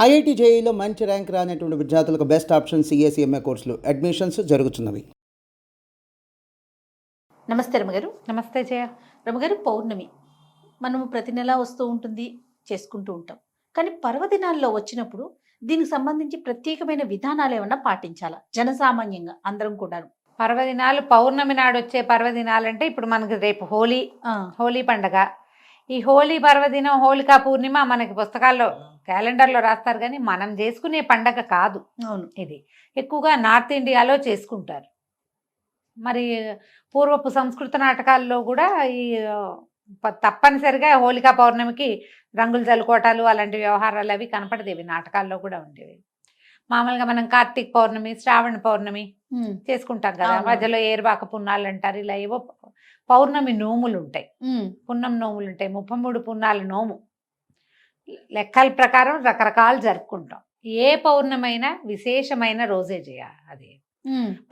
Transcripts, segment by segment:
IIT జేఈలో మంచి rank రానటువంటి విద్యార్థులకు బెస్ట్ ఆప్షన్ సిఏసీఎంఏ కోర్సులు అడ్మిషన్స్ జరుగుతున్నవి. నమస్తే రమగారు. నమస్తే జయ. రమగారు, పౌర్ణమి మనము ప్రతి నెల వస్తూ ఉంటుంది, చేసుకుంటూ ఉంటాం. కానీ పర్వదినాల్లో వచ్చినప్పుడు దీనికి సంబంధించి ప్రత్యేకమైన విధానాలు ఏమన్నా పాటించాలా జనసామాన్యంగా అందరం కూడా? పర్వదినాలు పౌర్ణమి నాడు వచ్చే పర్వదినాలంటే ఇప్పుడు మనకి రేపు హోలీ పండగ. ఈ హోలీ పర్వదినం, హోలికా పూర్ణిమ మనకి పుస్తకాల్లో క్యాలెండర్లో రాస్తారు, కానీ మనం చేసుకునే పండగ కాదు. అవును, ఇది ఎక్కువగా నార్త్ ఇండియాలో చేసుకుంటారు. మరి పూర్వపు సంస్కృత నాటకాల్లో కూడా ఈ తప్పనిసరిగా హోలికా పౌర్ణమికి రంగులు చల్లుకోవటాలు అలాంటి వ్యవహారాలు అవి కనపడదేవి, నాటకాల్లో కూడా ఉండేవి. మామూలుగా మనం కార్తీక పౌర్ణమి, శ్రావణ పౌర్ణమి చేసుకుంటాం కదా, మధ్యలో ఏరువాక పున్నాలు అంటారు. ఇలా ఏవో పౌర్ణమి నోములు ఉంటాయి, పున్నం నోములు ఉంటాయి. 33 పున్నాల నోము లెక్కల ప్రకారం రకరకాలు జరుపుకుంటాం. ఏ పౌర్ణమైనా విశేషమైన రోజే చేయాలి. అది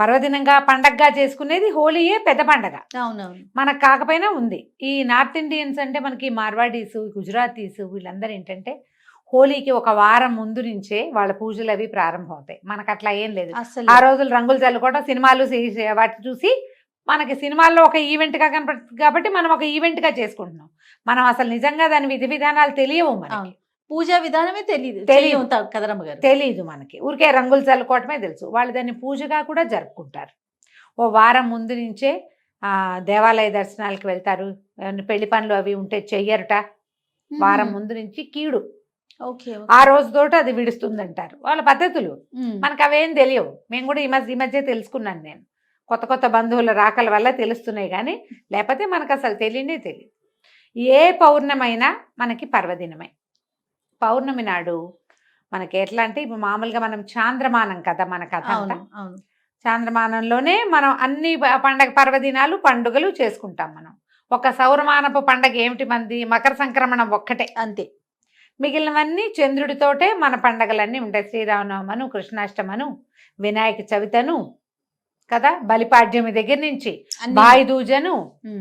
పర్వదినంగా పండగగా చేసుకునేది హోలీయే పెద్ద పండగ. అవునవును, మనకు కాకపోయినా ఉంది. ఈ నార్త్ ఇండియన్స్ అంటే మనకి మార్వాడీస్, గుజరాతీస్ వీళ్ళందరూ ఏంటంటే హోలీకి ఒక వారం ముందు నుంచే వాళ్ళ పూజలు అవి ప్రారంభం అవుతాయి. మనకు అట్లా ఏం లేదు. ఆ రోజులు రంగులు చల్లుకోవడం, సినిమాలు వాటి చూసి మనకి సినిమాల్లో ఒక ఈవెంట్గా కనపడుతుంది కాబట్టి మనం ఒక ఈవెంట్గా చేసుకుంటున్నాం. మనం అసలు నిజంగా దాని విధి విధానాలు తెలియవు మనకి. పూజా విధానమే తెలియదు కదా రమ్మగారు. తెలీదు మనకి, ఊరికే రంగులు చల్లుకోవటమే తెలుసు. వాళ్ళు దాన్ని పూజగా కూడా జరుపుకుంటారు. ఓ వారం ముందు నుంచే దేవాలయ దర్శనాలకు వెళ్తారు. పెళ్లి పనులు అవి ఉంటే చెయ్యరుట. వారం ముందు నుంచి కీడు ఆ రోజుతోటి అది విడుస్తుందంటారు వాళ్ళ పద్ధతులు. మనకు అవేం తెలియవు. మేము కూడా ఈ మధ్య తెలుసుకున్నాను. నేను కొత్త కొత్త బంధువుల రాకల వల్ల తెలుస్తున్నాయి, కానీ లేకపోతే మనకు అసలు తెలియదు. ఏ పౌర్ణమైనా మనకి పర్వదినమే. పౌర్ణమి నాడు మనకి ఎట్లా అంటే ఇప్పుడు మామూలుగా మనం చాంద్రమానం కదా మన కథ అంతా. చాంద్రమానంలోనే మనం అన్ని పర్వదినాలు పండుగలు చేసుకుంటాం. మనం ఒక సౌరమానపు పండగ ఏమిటి మంది, మకర సంక్రమణం ఒక్కటే, అంతే. మిగిలినవన్నీ చంద్రుడితోటే మన పండగలన్నీ ఉంటాయి. శ్రీరామనవమను, కృష్ణాష్టమను, వినాయక చవితను కదా, బలిపాడ్యమి దగ్గర నుంచి బాయి దూజను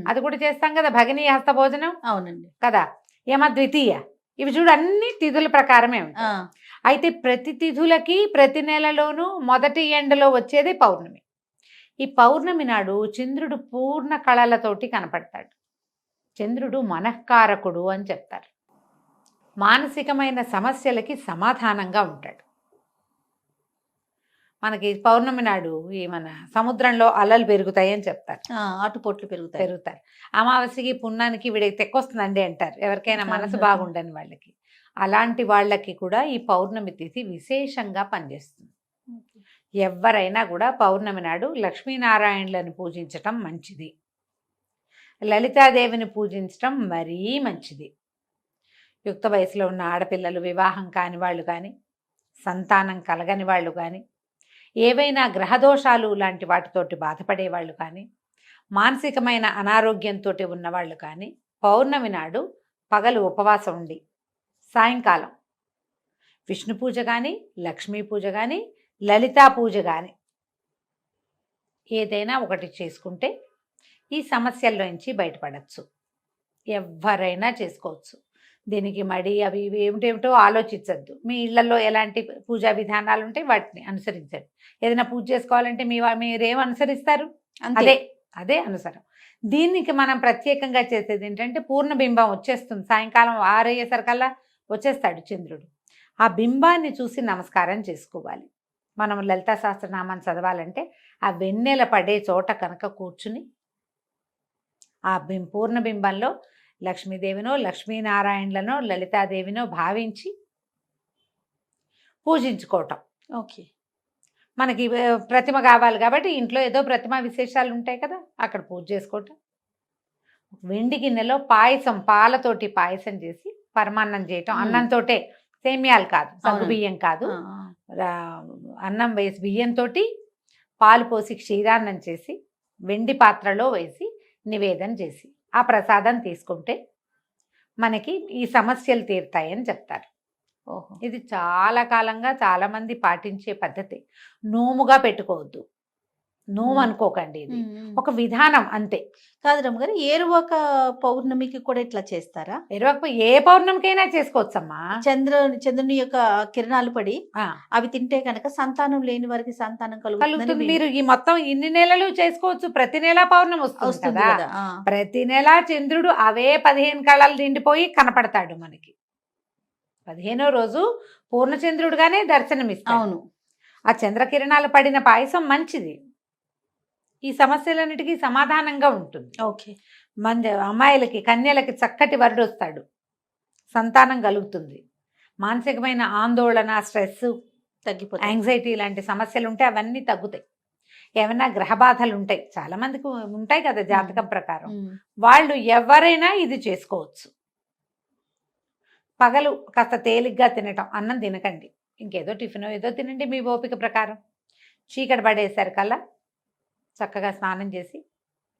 అది కూడా చేస్తాం కదా, భగినీ హస్త భోజనం. అవునండి కదా, యమ ద్వితీయ, ఇవి చూడు అన్ని తిథుల ప్రకారమే ఉంటాయి. అయితే ప్రతి తిథులకి ప్రతి నెలలోనూ మొదటి ఎండలో వచ్చేది పౌర్ణమి. ఈ పౌర్ణమి నాడు చంద్రుడు పూర్ణ కళలతోటి కనపడతాడు. చంద్రుడు మనఃకారకుడు అని చెప్తారు. మానసికమైన సమస్యలకి సమాధానంగా ఉంటాడు. మనకి పౌర్ణమి నాడు ఈ మన సముద్రంలో అలలు పెరుగుతాయి అని చెప్తారు, ఆటుపోట్లు పెరుగుతారు. అమావాస్యకి పున్నానికి వీడికి తెక్కొస్తుందండి అంటారు ఎవరికైనా మనసు బాగుండని వాళ్ళకి. అలాంటి వాళ్ళకి కూడా ఈ పౌర్ణమి తిథి విశేషంగా పనిచేస్తుంది. ఎవరైనా కూడా పౌర్ణమి నాడు లక్ష్మీనారాయణులను పూజించటం మంచిది, లలితాదేవిని పూజించటం మరీ మంచిది. యుక్త వయసులో ఉన్న ఆడపిల్లలు, వివాహం కాని వాళ్ళు కానీ, సంతానం కలగని వాళ్ళు కానీ, ఏవైనా గ్రహదోషాలు లాంటి వాటితోటి బాధపడేవాళ్ళు కానీ, మానసికమైన అనారోగ్యంతో ఉన్నవాళ్ళు కానీ పౌర్ణమి నాడు పగలు ఉపవాసం ఉండి సాయంకాలం విష్ణు పూజ కానీ, లక్ష్మీ పూజ కానీ, లలితా పూజ కానీ ఏదైనా ఒకటి చేసుకుంటే ఈ సమస్యల్లోంచి బయటపడచ్చు. ఎవరైనా చేసుకోవచ్చు. దీనికి మడి అవి ఇవి ఏమిటేమిటో ఆలోచించద్దు. మీ ఇళ్లలో ఎలాంటి పూజా విధానాలు ఉంటాయి వాటిని అనుసరించండి. ఏదైనా పూజ చేసుకోవాలంటే మీరేం అనుసరిస్తారు? అదే అనుసరం. దీనికి మనం ప్రత్యేకంగా చేసేది ఏంటంటే పూర్ణబింబం వచ్చేస్తుంది. సాయంకాలం 6 అయ్యేసరికల్లా వచ్చేస్తాడు చంద్రుడు. ఆ బింబాన్ని చూసి నమస్కారం చేసుకోవాలి. మనం లలితా సహస్రనామాన్ని చదవాలంటే ఆ వెన్నెల పడే చోట కనుక కూర్చుని ఆ పూర్ణబింబంలో లక్ష్మీదేవినో, లక్ష్మీనారాయణులనో, లలితాదేవినో భావించి పూజించుకోవటం. ఓకే, మనకి ప్రతిమ కావాలి కాబట్టి ఇంట్లో ఏదో ప్రతిమ విశేషాలు ఉంటాయి కదా, అక్కడ పూజ చేసుకోవటం. వెండి గిన్నెలో పాలతోటి పాయసం చేసి పరమాన్నం చేయటం. అన్నంతో, సేమ్యాలు కాదు, సగ్గు బియ్యం కాదు, అన్నం వేసి బియ్యంతో పాలు పోసి క్షీరాన్నం చేసి వెండి పాత్రలో వేసి నివేదన చేసి ఆ ప్రసాదం తీసుకుంటే మనకి ఈ సమస్యలు తీరుతాయని చెప్తారు. ఇది చాలా కాలంగా చాలామంది పాటించే పద్ధతి. నోముగా పెట్టుకోవద్దు. నోము అనుకోకండి, ఇది ఒక విధానం అంతే. కాదు రమ్మగారు, ఏరువాక పౌర్ణమికి కూడా ఇట్లా చేస్తారా? ఏ పౌర్ణమికైనా చేసుకోవచ్చమ్మా. చంద్రుని యొక్క కిరణాలు పడి ఆ, అవి తింటే కనుక సంతానం లేని వారికి సంతానం కలుగుతుంది. కలుగుతుంది మీరు ఈ మొత్తం ఇన్ని నెలలు చేసుకోవచ్చు, ప్రతి నెల పౌర్ణమి వస్తుంది వస్తుంది కదా. కదా. ప్రతి నెల చంద్రుడు అవే 15 కళలు నిండిపోయి కనపడతాడు మనకి. 15వ రోజు పూర్ణచంద్రుడుగానే దర్శనమిస్తాడు. అవును. ఆ చంద్రకిరణాలు పడిన పాయసం మంచిది, ఈ సమస్యలన్నిటికీ సమాధానంగా ఉంటుంది. ఓకే. అమ్మాయిలకి కన్యలకి చక్కటి వరుడు వస్తాడు, సంతానం కలుగుతుంది, మానసికమైన ఆందోళన, స్ట్రెస్, తగ్గిపోతుంది. యాంగ్జైటీ లాంటి సమస్యలు ఉంటే అవన్నీ తగ్గుతాయి. ఏమైనా గ్రహ బాధలు ఉంటాయి, చాలా మందికి ఉంటాయి కదా జాతకం ప్రకారం, వాళ్ళు ఎవరైనా ఇది చేసుకోవచ్చు. పగలు కాస్త తేలిగ్గా తినటం, అన్నం తినకండి, ఇంకేదో టిఫిన్ ఏదో తినండి మీ ఓపిక ప్రకారం. చీకటి పడేసరికల్లా చక్కగా స్నానం చేసి,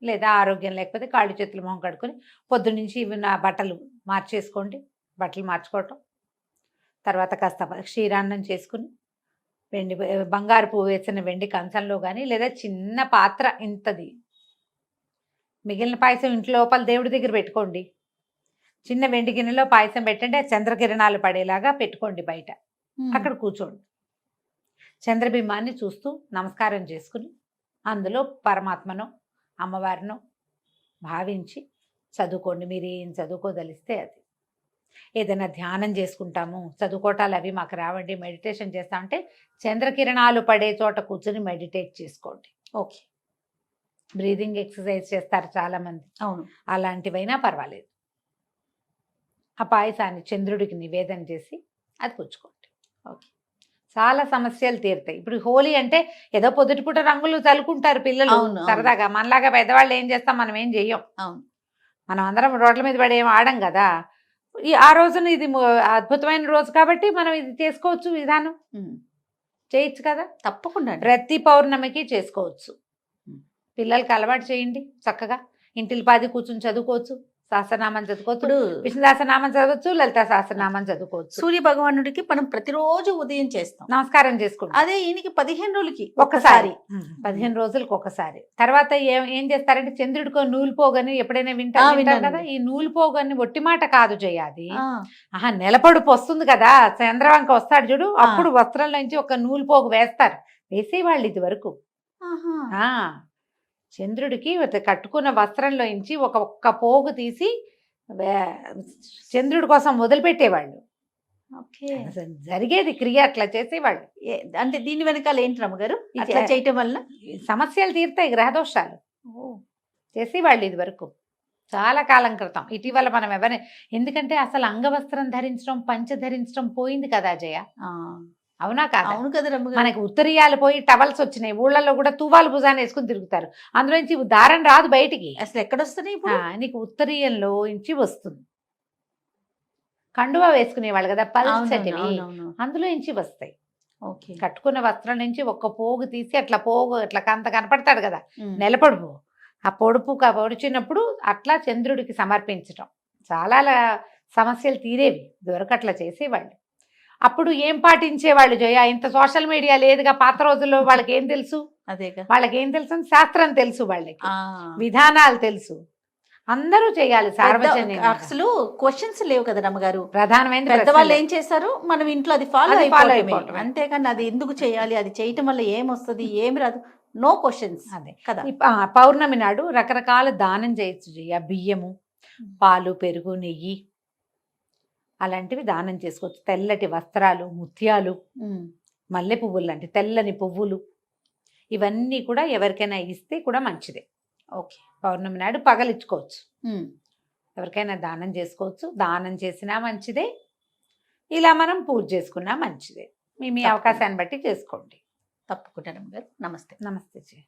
లేదా ఆరోగ్యం లేకపోతే కాళ్ళు చేతులు మొహం కడుక్కొని పొద్దున్నుంచి ఇవి నా బట్టలు మార్చేసుకోండి, బట్టలు మార్చుకోవటం. తర్వాత కాస్త క్షీరాన్నం చేసుకుని బంగారు పువ్వు వేసిన వెండి కంచంలో కానీ, లేదా చిన్న పాత్ర ఇంతది, మిగిలిన పాయసం ఇంట్లో లోపల దేవుడి దగ్గర పెట్టుకోండి. చిన్న వెండి గిన్నెలో పాయసం పెట్టండి, ఆ చంద్రకిరణాలు పడేలాగా పెట్టుకోండి బయట. అక్కడ కూర్చోండి, చంద్రబింబాన్ని చూస్తూ నమస్కారం చేసుకుని అందులో పరమాత్మను అమ్మవారిను భావించి చదువుకోండి. మీరు ఏం చదువుకోదలిస్తే అది. ఏదైనా ధ్యానం చేసుకుంటాము, చదువుకోవటాలు అవి మాకు రావండి, మెడిటేషన్ చేస్తామంటే చంద్రకిరణాలు పడే చోట కూర్చొని మెడిటేట్ చేసుకోండి. ఓకే. బ్రీదింగ్ ఎక్సర్సైజ్ చేస్తారు చాలామంది, అవును, అలాంటివైనా పర్వాలేదు. ఆ పాయసాన్ని చంద్రుడికి నివేదన చేసి అది పుచ్చుకోండి. ఓకే. చాలా సమస్యలు తీరుతాయి. ఇప్పుడు హోలీ అంటే ఏదో పొద్దుటిపూట రంగులు చల్లుకుంటారు పిల్లలు సరదాగా, మనలాగా పెద్దవాళ్ళు ఏం చేస్తాం, మనం ఏం చెయ్యం. అవును, మనం అందరం రోడ్ల మీద పడి ఏం ఆడం కదా. ఆ రోజున ఇది అద్భుతమైన రోజు కాబట్టి మనం ఇది చేసుకోవచ్చు, విధానం చేయొచ్చు కదా. తప్పకుండా ప్రతి పౌర్ణమికి చేసుకోవచ్చు. పిల్లలకి అలవాటు చేయండి, చక్కగా ఇంటిల్ పాది కూర్చుని చదువుకోవచ్చు, సహస్రనామం చదువుకోవచ్చు, విష్ణు సహస్రనామం చదవచ్చు, లలిత సహస్రనామం చదువుకోవచ్చు. సూర్య భగవానుడికి మనం ప్రతిరోజు ఉదయం చేస్తాం, నమస్కారం చేసుకుంటాం. అదే ఈయనకి 15 రోజులకి ఒక్కసారి, 15 రోజులకు ఒకసారి. తర్వాత ఏం చేస్తారంటే చంద్రుడికో నూలు పోగని ఎప్పుడైనా వింటారు కదా. ఈ నూలు పోగని ఒట్టి మాట కాదు చేయాలి, నెలపొడుపు వస్తుంది కదా, చంద్రవంక వస్తాడు చూడు, అప్పుడు వస్త్రంలోంచి ఒక నూలు పోగు వేస్తారు, వేసేవాళ్ళు ఇది వరకు. చంద్రుడికి కట్టుకున్న వస్త్రంలోంచి ఒక్క పోగు తీసి చంద్రుడి కోసం వదిలిపెట్టేవాళ్ళు. ఓకే. జరిగేది క్రియ, అట్లా చేసేవాళ్ళు. అంటే దీని వెనకాల ఏంటి రమ్మగారు, ఇట్లా చేయటం వల్ల సమస్యలు తీరుతాయి, గ్రహదోషాలు చేసేవాళ్ళు ఇది వరకు, చాలా కాలం క్రితం. ఇటీవల మనం ఎందుకంటే అసలు అంగవస్త్రం ధరించడం, పంచ ధరించడం పోయింది కదా జయ, అవునా కాదా? అవును కదా రమ్మగారు. మనకి ఉత్తరీయాలు పోయి టవల్స్ వచ్చినాయి, ఊళ్ళల్లో కూడా తువ్వాలు భుజాన్ని వేసుకుని తిరుగుతారు, అందులోంచి దారం రాదు బయటికి. అసలు ఎక్కడొస్తున్నాయి ఇప్పుడు? నీకు ఉత్తరీయంలో నుంచి వస్తుంది. కండువా వేసుకునేవాళ్ళు కదా పల్చటివి, అందులో నుంచి వస్తాయి. ఓకే. కట్టుకున్న వస్త్రం నుంచి ఒక్క పోగు తీసి అట్లా పోగు అట్లా కంత కనపడతాడు కదా, నెలపొడుపు, ఆ పొడిచినప్పుడు అట్లా చంద్రుడికి సమర్పించటం, చాలా సమస్యలు తీరేవి ఇదివరకు అట్లా చేసేవాళ్ళు. అప్పుడు ఏం పాటించేవాళ్ళు జయ, ఇంత సోషల్ మీడియా లేదుగా పాత రోజుల్లో, వాళ్ళకి ఏం తెలుసు, వాళ్ళకి ఏం తెలుసు, శాస్త్రం తెలుసు, వాళ్ళకి విధానాలు తెలుసు, అందరూ చేయాలి సార్వజనిక. అసలు క్వశ్చన్స్ లేవు కదా రమ్మగారు, ప్రధానమైన పెద్దవాళ్ళు ఏం చేశారు, మనం ఇంట్లో అది ఫాలో అయిపోవడం, అంతేకాని అది ఎందుకు చేయాలి, అది చేయటం వల్ల ఏమొస్తుంది, ఏమి రాదు, నో క్వశ్చన్స్. అదే కదా. పౌర్ణమి నాడు రకరకాల దానం చేయొచ్చు జయ, బియ్యము, పాలు, పెరుగు, నెయ్యి అలాంటివి దానం చేసుకోవచ్చు. తెల్లటి వస్త్రాలు, ముత్యాలు, మల్లె పువ్వులు లాంటి తెల్లని పువ్వులు, ఇవన్నీ కూడా ఎవరికైనా ఇస్తే కూడా మంచిదే. ఓకే. పౌర్ణమి నాడు పగలిచ్చుకోవచ్చు, ఎవరికైనా దానం చేసుకోవచ్చు, దానం చేసినా మంచిదే, ఇలా మనం పూజ చేసుకున్నా మంచిదే. మీ అవకాశాన్ని బట్టి చేసుకోండి. తప్పకుండా. నమస్తే. నమస్తే.